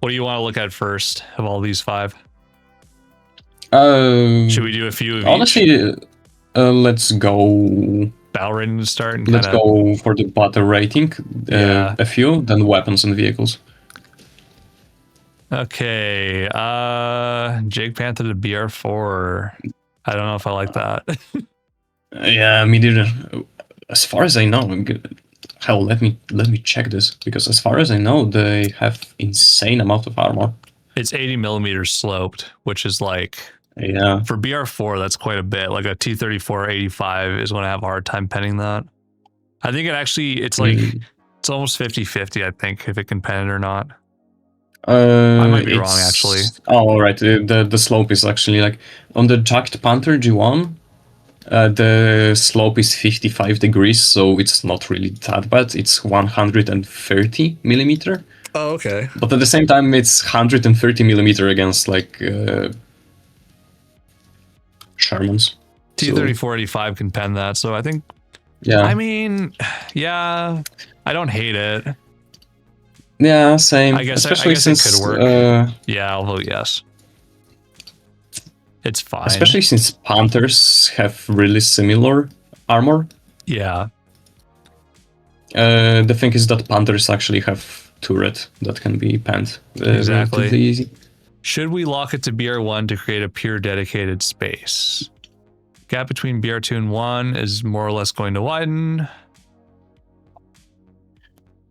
What do you want to look at first of all these 5? Should we do a few of honestly, each? Let's go. Battle rating to start and let's go for the battle rating. Yeah. A few, then weapons and vehicles. Okay. Jake Panther to BR4. I don't know if I like that. Yeah, me neither. As far as I know, hell, let me check this, because as far as I know, they have insane amount of armor. It's 80 millimeters sloped, which is like, yeah, for BR4, that's quite a bit. Like a T-34 85 is going to have a hard time penning that. I think it actually, it's like, it's almost 50-50, I think, if it can pen it or not. I might be wrong, actually. Oh, right. The slope is actually like on the Jacked Panther G1. The slope is 55 degrees, so it's not really that bad. It's 130 millimeter. Oh, okay. But at the same time, it's 130 millimeter against like Shermans. T-34 85 can pen that, so I think. Yeah. I mean, yeah, I don't hate it. Yeah, same. I guess Especially since it could work. Yeah, I'll vote yes. It's fine. Especially since Panthers have really similar armor. Yeah. The thing is that Panthers actually have turret that can be penned relatively easy. Should we lock it to BR1 to create a pure dedicated space? Gap between BR2 and 1 is more or less going to widen.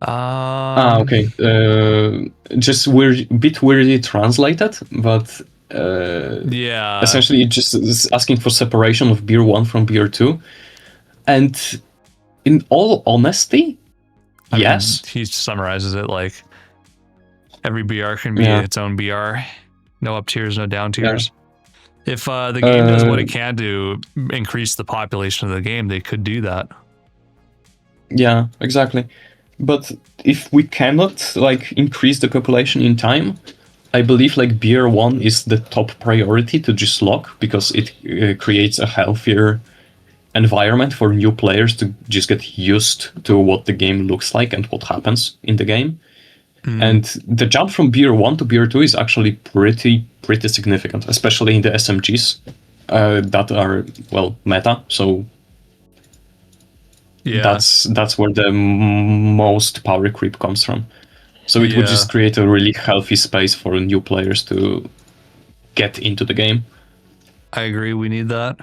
Okay. Just bit weirdly translated, but yeah. Essentially, it just is asking for separation of beer 1 from beer 2. And in all honesty, yes. He summarizes it like every BR can be its own BR. No up tiers, no down tiers. Yeah. If the game does what it can do, increase the population of the game, they could do that. Yeah, exactly. But if we cannot like increase the population in time, I believe like BR1 is the top priority to just lock, because it creates a healthier environment for new players to just get used to what the game looks like and what happens in the game. And the jump from BR1 to BR2 is actually pretty significant, especially in the SMGs that are, well, meta. So yeah, that's where the most power creep comes from. So it would just create a really healthy space for new players to get into the game. I agree, we need that.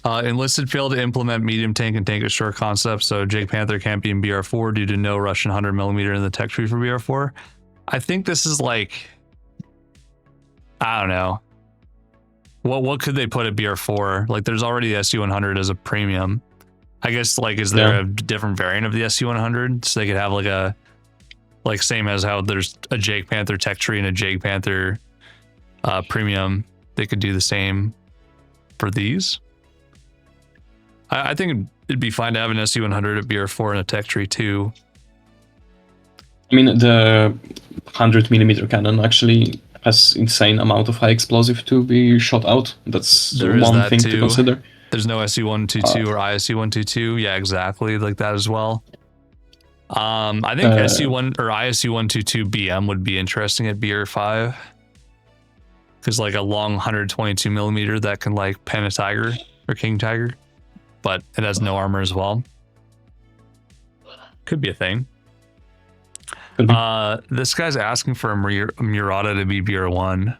Enlisted failed to implement medium tank and tank destroyer concepts, so Jake Panther can't be in BR4 due to no Russian 100mm in the tech tree for BR4. I think this is like, I don't know. What could they put at BR4? Like, there's already the SU-100 as a premium. I guess, like, is there a different variant of the SU-100? So they could have like a, like, same as how there's a Jake Panther tech tree and a Jake Panther premium. They could do the same for these. I think it'd be fine to have an SU-100 at BR4 and a tech tree too. I mean, the 100mm cannon actually has insane amount of high explosive to be shot out. That's one thing to consider. There's no SU-122 or ISU-122. Yeah, exactly, like that as well. I think SU-1 or ISU-122 BM would be interesting at BR5, because like a long 122mm that can like pen a tiger or king tiger, but it has no armor as well. Could be a thing. This guy's asking for a Murata to be BR1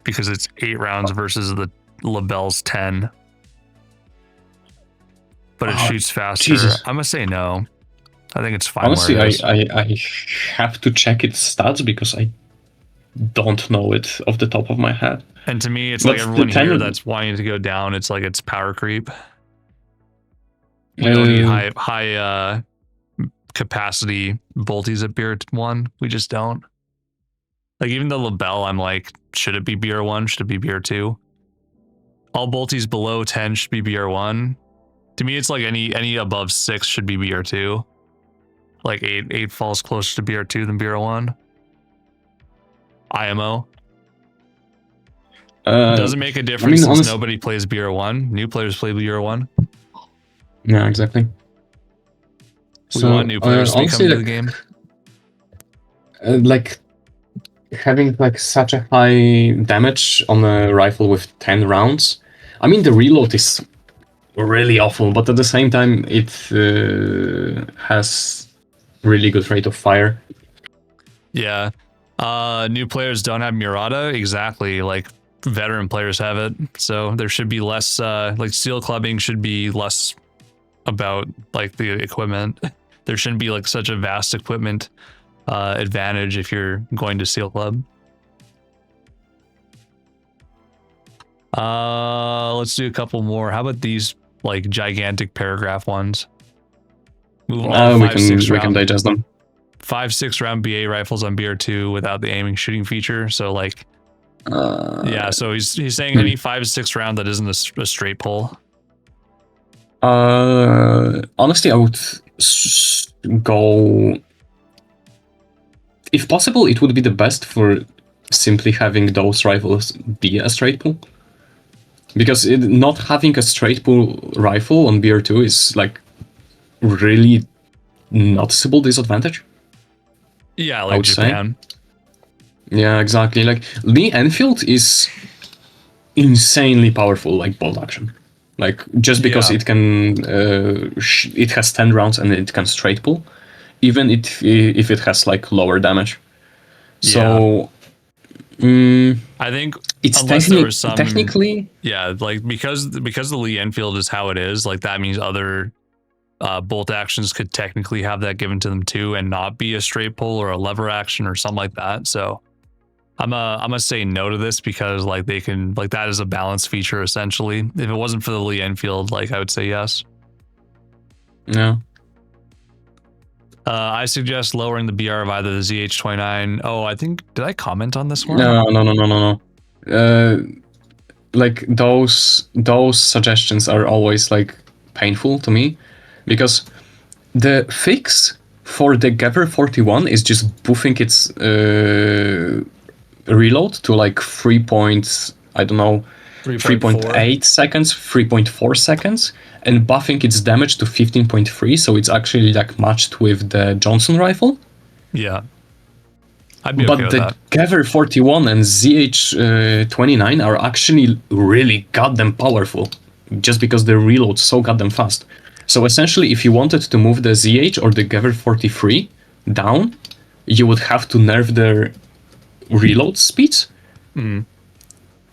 because it's 8 rounds versus the Lebel's 10, but it shoots faster. Jesus. I'm gonna say no. I think it's fine. Honestly, I have to check its stats because I don't know it off the top of my head. And to me, it's like everyone here that's wanting to go down, it's like it's power creep. We don't need high capacity bolties at BR1. We just don't. Like, even the Lebel, I'm like, should it be BR1? Should it be BR2? All bolties below 10 should be BR1. To me, it's like any above 6 should be BR2. Like 8 falls closer to BR2 than BR1. IMO. Doesn't make a difference since nobody plays BR1. New players play BR1. Yeah, exactly. We want new players to be coming to the game. Like, having like such a high damage on a rifle with 10 rounds. I mean, the reload is really awful, but at the same time, it has really good rate of fire. Yeah. New players don't have Murata. Exactly. Like veteran players have it. So there should be less, like steel clubbing should be less about like the equipment. There shouldn't be like such a vast equipment advantage if you're going to steel club. Let's do a couple more. How about these like gigantic paragraph ones? Move all we 5-6 can round, digest them. 5-6 round BA rifles on BR2 without the aiming shooting feature. So like, yeah. So he's saying any 5-6 round that isn't a straight pull. Honestly, I would go. If possible, it would be the best for simply having those rifles be a straight pull. Because not having a straight pull rifle on BR2 is like really noticeable disadvantage. Yeah, like Japan. Say. Yeah, exactly. Like Lee Enfield is insanely powerful, like bolt action. Like just because it can, it has 10 rounds and it can straight pull, even if it has like lower damage. So. I think it's unless there was some technically, yeah, like because the Lee Enfield is how it is, like that means other bolt actions could technically have that given to them too, and not be a straight pull or a lever action or something like that. So I'm gonna say no to this because like they can like that is a balance feature essentially. If it wasn't for the Lee Enfield, like I would say yes. Yeah. I suggest lowering the BR of either the ZH-29. Oh, I think did I comment on this one? No. Like those suggestions are always like painful to me, because the fix for the Gavr 41 is just buffing its reload to like 3.8 seconds, 3.4 seconds, and buffing its damage to 15.3, so it's actually like matched with the Johnson rifle. Yeah. I'd be okay with that. But the Gavr 41 and ZH-29 are actually really goddamn powerful, just because the reload's so goddamn fast. So essentially, if you wanted to move the ZH or the Gavr 43 down, you would have to nerf their reload speeds.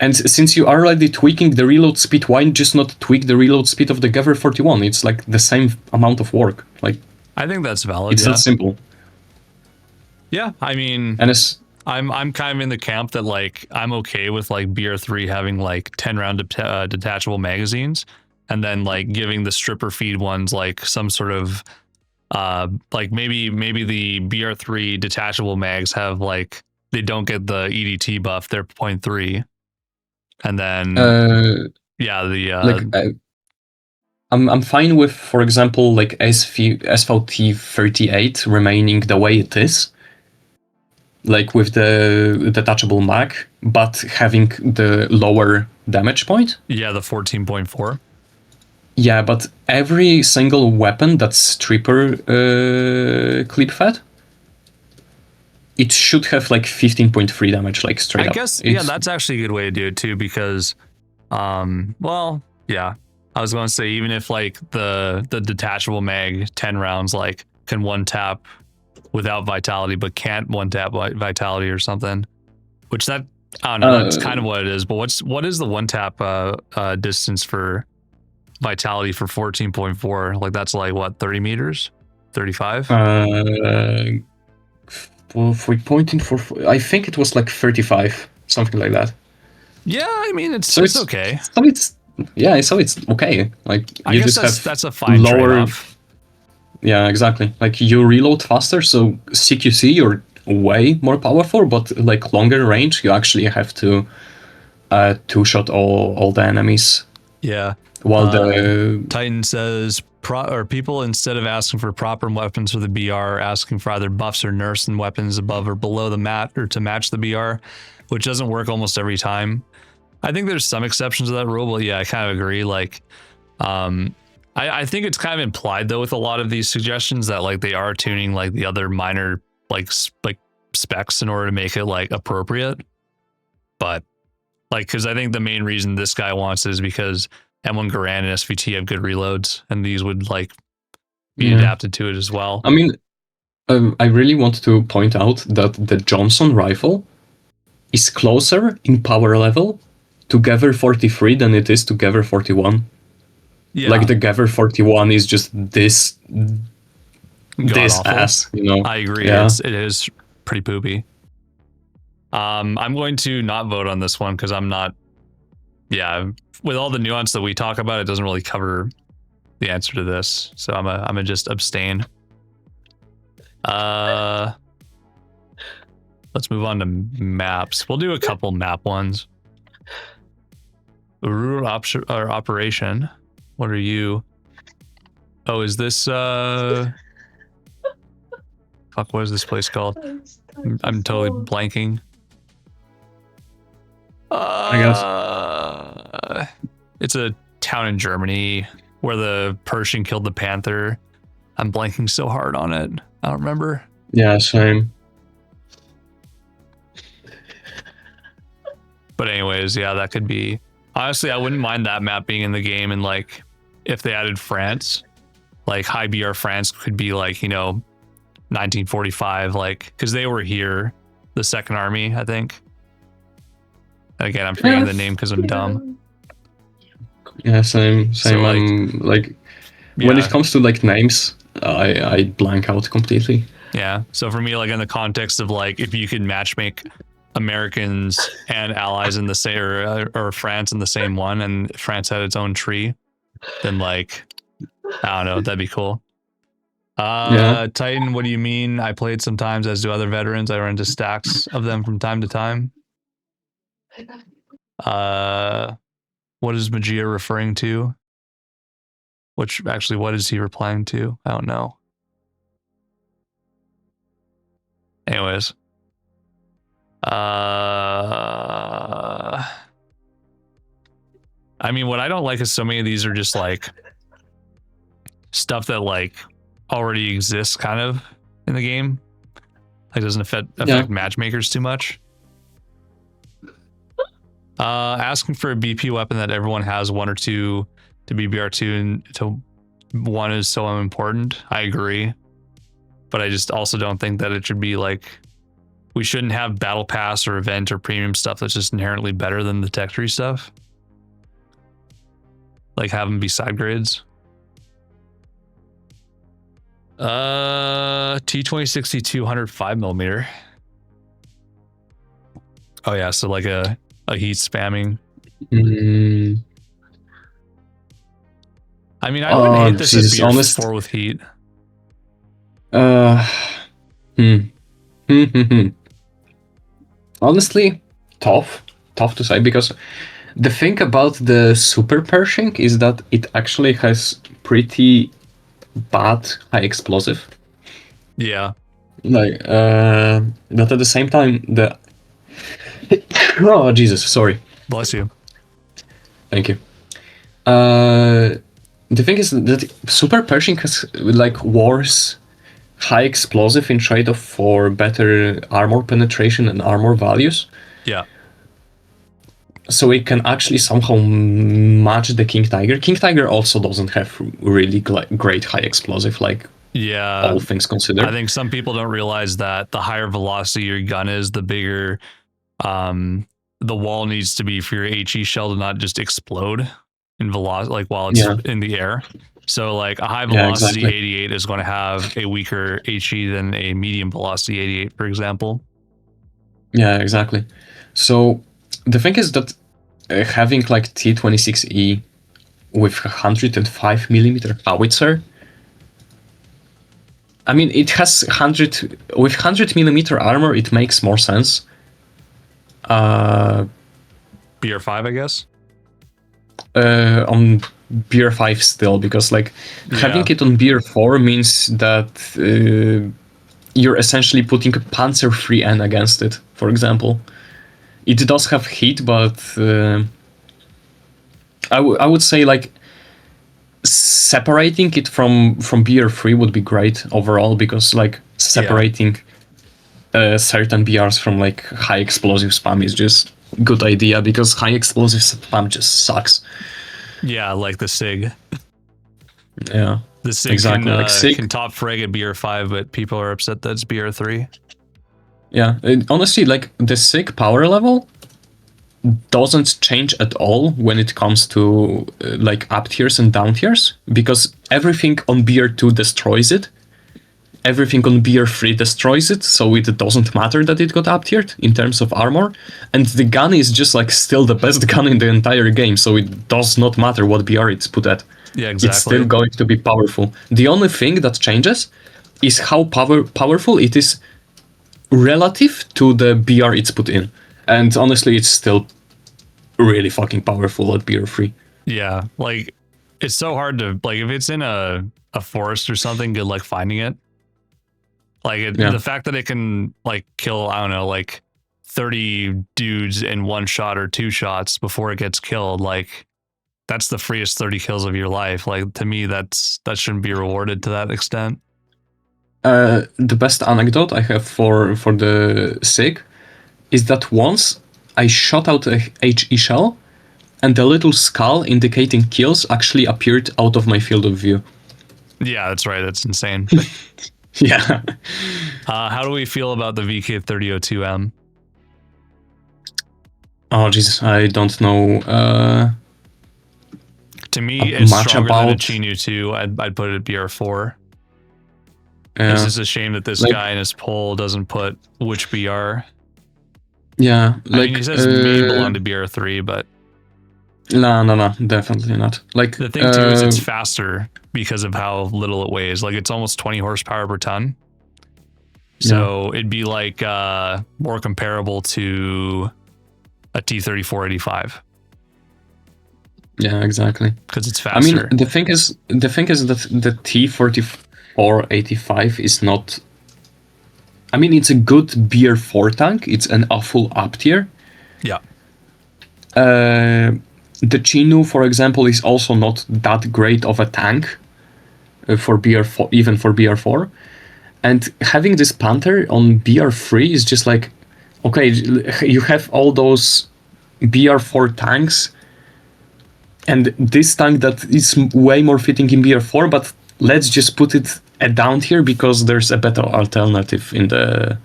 And since you are already tweaking the reload speed, why just not tweak the reload speed of the Gavr 41? It's like the same amount of work. Like, I think that's valid. It's that simple. Yeah, I mean, and it's I'm kind of in the camp that like I'm okay with like BR3 having like 10 round detachable magazines, and then like giving the stripper feed ones like some sort of like maybe the BR3 detachable mags have like they don't get the EDT buff, they're 0.3, and then yeah, the I'm fine with, for example, like SVT 38 remaining the way it is, like with the detachable mag, but having the lower damage point. Yeah, the 14.4. Yeah, but every single weapon that's stripper clip fed, it should have like 15.3 damage, like straight up. I guess, yeah, that's actually a good way to do it too, because, well, yeah, I was going to say, even if like the detachable mag 10 rounds, like can one tap without vitality, but can't one tap vitality or something, which that, I don't know, that's kind of what it is. But what is the one tap distance for vitality for 14.4? Like that's like what, 30 meters, 35? For pointing for, I think it was like 35, something like that. Yeah, I mean it's okay. So it's okay. Like I guess that's a fine trade-off. Yeah, exactly. Like you reload faster, so CQC you're way more powerful, but like longer range, you actually have to two-shot all the enemies. Yeah. While the Titan says, people instead of asking for proper weapons for the BR, are asking for either buffs or nerfs and weapons above or below the mat or to match the BR, which doesn't work almost every time. I think there's some exceptions to that rule, but yeah, I kind of agree. Like, I think it's kind of implied though with a lot of these suggestions that like they are tuning like the other minor like specs in order to make it like appropriate. But like, because I think the main reason this guy wants it is because M1 Garand and SVT have good reloads, and these would like be adapted to it as well. I mean, I really want to point out that the Johnson rifle is closer in power level to Gewehr 43 than it is to Gewehr 41. Yeah. Like the Gewehr 41 is just this ass, you know. I agree. Yeah. It is pretty poopy. I'm going to not vote on this one because I'm not. Yeah, with all the nuance that we talk about, it doesn't really cover the answer to this, so I'm gonna just abstain. Let's move on to maps. We'll do a couple map ones. Rural operation. What are you? Oh, is this fuck, what is this place called? I'm totally blanking. I guess It's a town in Germany where the Pershing killed the Panther. I'm blanking so hard on it. I don't remember. Yeah, same. But anyways, yeah, that could be. Honestly, I wouldn't mind that map being in the game, and like if they added France, like High BR France could be like, you know, 1945, like because they were here, the Second Army, I think. Again, I'm forgetting the name because I'm dumb. Yeah, same. So, like, I'm like, when it comes to like names, I blank out completely. Yeah. So for me, like in the context of like, if you could matchmake Americans and allies in the same, or France in the same one, and France had its own tree, then like, I don't know, that'd be cool. Yeah. Titan, what do you mean? I played sometimes, as do other veterans. I run into stacks of them from time to time. What is Magia referring to? Which actually, what is he replying to? I don't know. Anyways. I mean, what I don't like is so many of these are just like stuff that like already exists kind of in the game. Like doesn't affect matchmakers too much. Asking for a BP weapon that everyone has, 1 or 2 to be BR2 and to 1 is so unimportant. I agree. But I just also don't think that it should be like, we shouldn't have battle pass or event or premium stuff that's just inherently better than the tech tree stuff. Like have them be side grades. T2060 205mm. Oh yeah, so like a heat spamming. I mean, I wouldn't hate this as BR4 with heat. Honestly, tough to say, because the thing about the Super Pershing is that it actually has pretty bad high explosive. Yeah. Like, but at the same time, the oh Jesus, sorry. Bless you. Thank you. The thing is that Super Pershing has like worse high explosive in trade-off for better armor penetration and armor values. Yeah. So it can actually somehow match the King Tiger. King Tiger also doesn't have really great high explosive, like, yeah, all things considered. I think some people don't realize that the higher velocity your gun is, the bigger the wall needs to be for your HE shell to not just explode in velocity, like while it's in the air. So like a high velocity 88 is going to have a weaker HE than a medium velocity 88, for example. Yeah, exactly. So the thing is that having like T26E with 105mm howitzer, I mean, it has 100mm armor, it makes more sense. BR5, I guess? On BR5 still, because like having it on BR4 means that you're essentially putting a Panzer 3N against it, for example. It does have heat, but I would say like separating it from BR3 would be great overall, because like separating certain BRs from like high explosive spam is just good idea, because high explosive spam just sucks. Yeah, like the SIG. Yeah, The SIG exactly. Like SIG, can top frag at BR5, but people are upset that it's BR3. yeah. Honestly, like the SIG power level doesn't change at all when it comes to like up tiers and down tiers, because everything on BR2 destroys it. Everything on BR3 destroys it, so it doesn't matter that it got up tiered in terms of armor. And the gun is just like still the best gun in the entire game, so it does not matter what BR it's put at. Yeah, exactly. It's still going to be powerful. The only thing that changes is how powerful it is relative to the BR it's put in. And honestly, it's still really fucking powerful at BR3. Yeah, like it's so hard to like if it's in a forest or something. Good luck finding it. Like the fact that it can like kill, I don't know, like 30 dudes in one shot or two shots before it gets killed, like that's the freest 30 kills of your life. Like to me, that shouldn't be rewarded to that extent. The best anecdote I have for the SIG is that once I shot out a HE shell, and the little skull indicating kills actually appeared out of my field of view. Yeah, that's right. That's insane. Yeah. How do we feel about the VK3002M? Oh Jesus, I don't know. To me, it's much stronger about than a Chinyu 2. I'd put it at BR4. Yeah. It's just a shame that this guy in his poll doesn't put which BR. Yeah, like I mean, he says may belong to BR3, but no, definitely not. Like the thing too is it's faster because of how little it weighs. Like it's almost 20 horsepower per ton. So it'd be like more comparable to a T-3485. Yeah, exactly. Because it's faster. I mean, the thing is that the T-4485 is not. I mean, it's a good BR4 tank. It's an awful up tier. Yeah. The Chinyu, for example, is also not that great of a tank for BR4, even for BR4. And having this Panther on BR3 is just like, okay, you have all those BR4 tanks, and this tank that is way more fitting in BR4, but let's just put it down here because there's a better alternative in the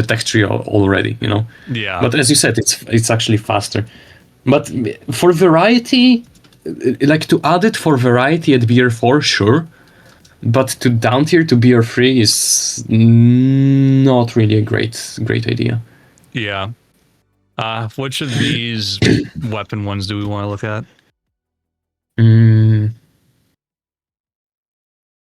tech tree already, you know? Yeah. But as you said, it's actually faster. But for variety, like to add it for variety at BR4, sure. But to down tier to BR3 is not really a great idea. Yeah. Which of these weapon ones do we want to look at?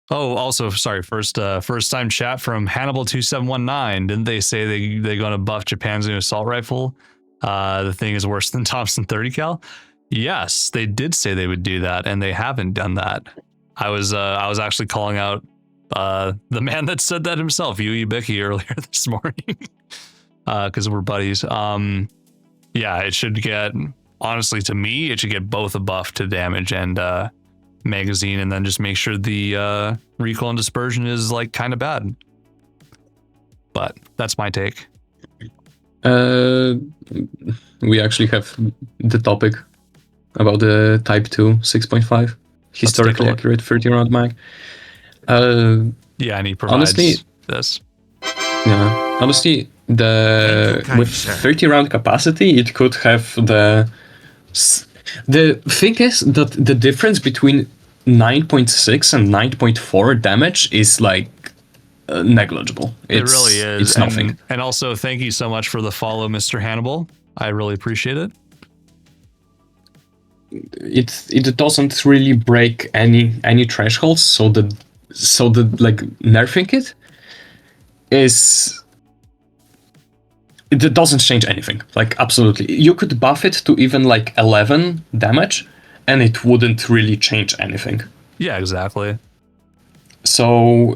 Oh, also, sorry. First time chat from Hannibal2719. Didn't they say they're going to buff Japan's new assault rifle? The thing is worse than Thompson 30 cal. Yes, they did say they would do that, and they haven't done that. I was actually calling out the man that said that himself, Yui Bicky, earlier this morning, because we're buddies. Yeah, it should get, honestly, to me, it should get both a buff to damage and magazine, and then just make sure the recoil and dispersion is like kind of bad. But that's my take. We actually have the topic about the Type 2 6.5 historically accurate 30 round mag. Yeah, and he provides honestly, this. Yeah, honestly, with 30 round capacity, it could have the thing is that the difference between 9.6 and 9.4 damage is like negligible. It really is. It's nothing. And also, thank you so much for the follow, Mr. Hannibal. I really appreciate it. It doesn't really break any thresholds, so the like nerfing it doesn't change anything. Like absolutely, you could buff it to even like 11 damage, and it wouldn't really change anything. Yeah, exactly. So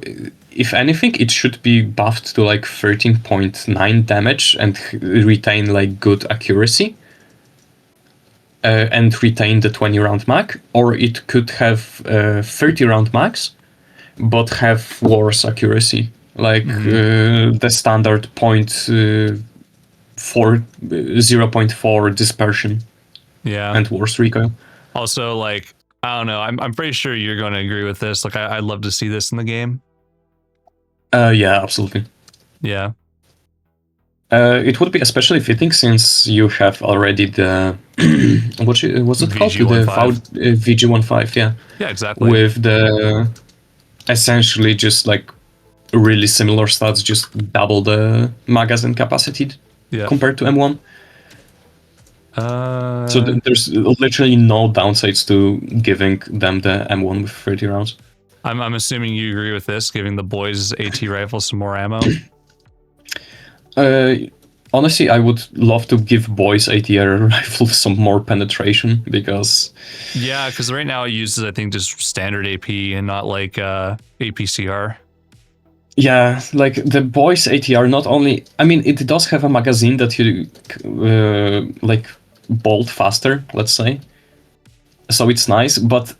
if anything, it should be buffed to like 13.9 damage and retain like good accuracy. And retain the 20 round mag, or it could have 30 round mags, but have worse accuracy like the standard 0.4 dispersion and worse recoil. Also, like, I don't know. I'm pretty sure you're going to agree with this. Like, I'd love to see this in the game. Yeah, absolutely. Yeah. It would be especially fitting since you have already the what's it called? The VG15, yeah. Yeah, exactly. With the essentially just like really similar stats, just double the magazine capacity compared to M1. So there's literally no downsides to giving them the M1 with 30 rounds. I'm assuming you agree with this, giving the boys AT rifles some more ammo. Honestly, I would love to give boys ATR rifles some more penetration because... Yeah, because right now it uses, I think, just standard AP and not like APCR. Yeah, like the boys ATR not only... I mean, it does have a magazine that you like bolt faster, let's say. So it's nice, but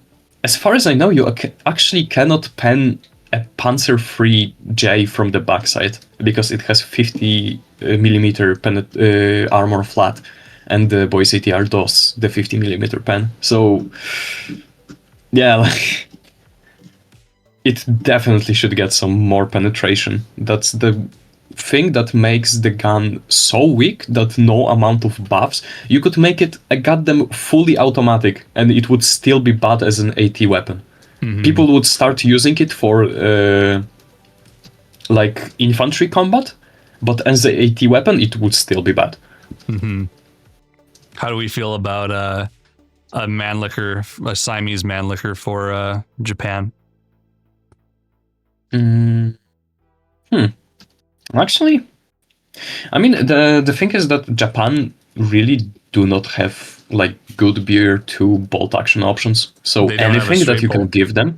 as far as I know, you actually cannot pen a Panzer III J from the backside because it has 50 millimeter armor flat, and the boys ATR does the 50 millimeter pen. So yeah, like it definitely should get some more penetration. That's the thing that makes the gun so weak that no amount of buffs, you could make it a goddamn fully automatic and it would still be bad as an AT weapon. People would start using it for like infantry combat, but as the AT weapon, it would still be bad. How do we feel about a Mannlicher, a Siamese Mannlicher for Japan? Actually, I mean, the thing is that Japan really do not have like good BR2 bolt action options. So anything that you can give them,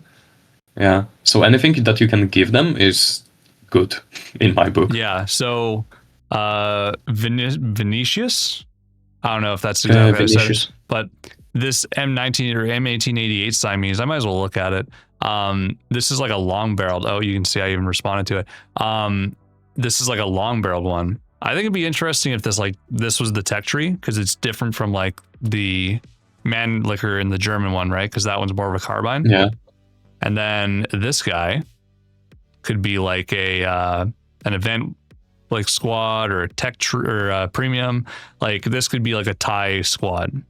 yeah. So anything that you can give them is good in my book. Yeah. So Vinicius, I don't know if that's exactly how I said it, but this M19 or M1888 Siamese, I might as well look at it. This is like a long barreled. Oh, you can see I even responded to it. This is like a long barreled one. I think it'd be interesting if this was the tech tree, because it's different from like the Mannlicher and the German one, right? Because that one's more of a carbine. Yeah. And then this guy could be like an event like squad or a tech or a premium. Like this could be like a Thai squad,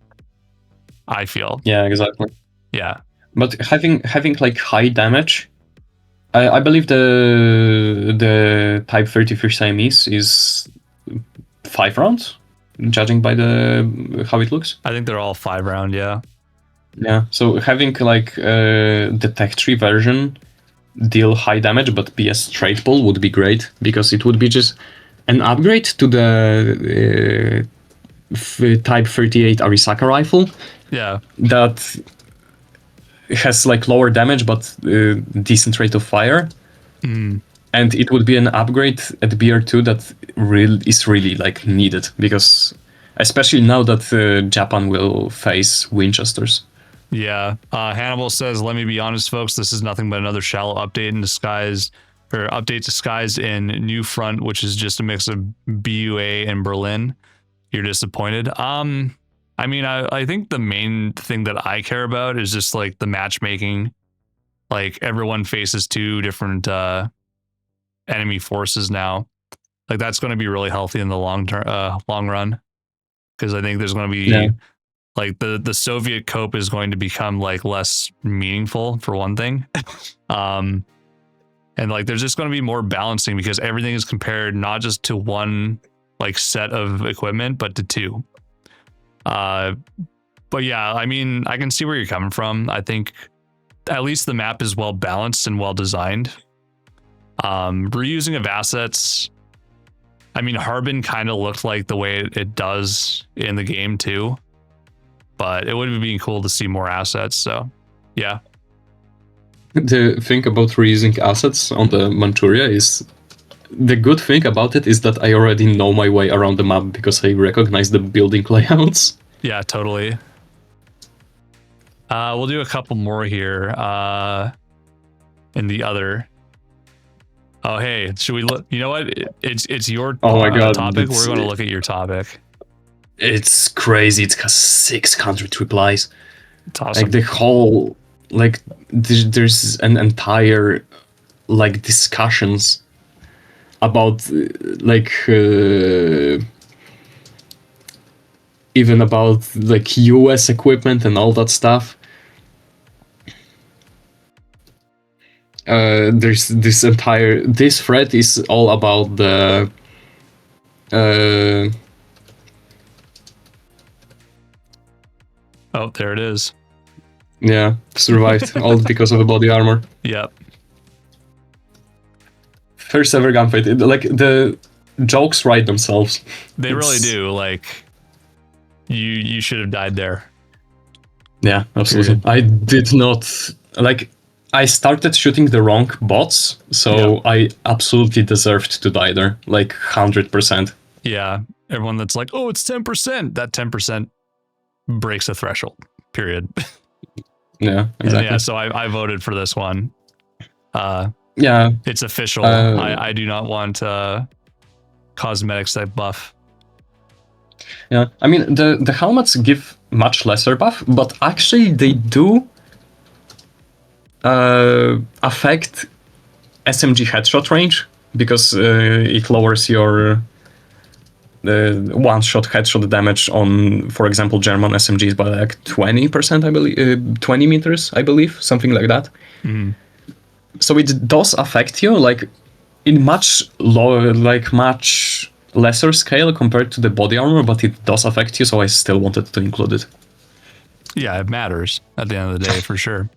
I feel. Yeah, exactly. Yeah. But having like high damage, I believe the Type 33 Siamese is 5 rounds, judging by how it looks. I think they're all 5 round, yeah. Yeah, so having like the tech tree version deal high damage but be a straight pull would be great, because it would be just an upgrade to the Type 38 Arisaka rifle. Yeah. That has like lower damage but decent rate of fire. And it would be an upgrade at BR2 that is really like needed, because especially now that Japan will face Winchesters. Yeah. Hannibal says, let me be honest, folks, this is nothing but another shallow update in disguise, or update disguised in New Front, which is just a mix of BUA and Berlin. You're disappointed. I mean, I think the main thing that I care about is just like the matchmaking. Like everyone faces 2 different enemy forces now. Like that's going to be really healthy in the long run, because I think there's going to be like the Soviet cope is going to become like less meaningful for one thing. And like there's just going to be more balancing, because everything is compared not just to one like set of equipment, but to 2. But yeah, I mean, I can see where you're coming from. I think at least the map is well balanced and well designed. Reusing of assets, I mean, Harbin kind of looked like the way it does in the game too, but it would be cool to see more assets. So yeah. The thing about reusing assets on the Manchuria is, the good thing about it is that I already know my way around the map because I recognize the building layouts. Yeah, totally. We'll do a couple more here in the other. Oh, hey, should we look? You know what? It's your Oh my God, topic. We're it's- going to look at your topic. It's crazy. It has 600 replies. It's awesome. Like the whole, like there's an entire like discussions about like even about like US equipment and all that stuff. There's this thread is all about the Oh, there it is. yeah, survived all because of the body armor. Yep. First ever gunfight. Like the jokes write themselves. They really It's- do. Like, you should have died there. Yeah, absolutely. I did not like. I started shooting the wrong bots, so I absolutely deserved to die there, like 100%. Yeah. Everyone that's like, oh, it's 10%. That 10% breaks a threshold. Period. Yeah, exactly. Yeah. So I voted for this one. Yeah, It's official. I do not want cosmetics type buff. yeah. I mean, the helmets give much lesser buff, but actually they do affect SMG headshot range because it lowers your one-shot headshot damage on, for example, German SMGs by like 20%, I believe, 20 meters, I believe, something like that. Mhm. So it does affect you, like in much lower, like much lesser scale compared to the body armor, but it does affect you. So I still wanted to include it. Yeah, it matters at the end of the day for sure.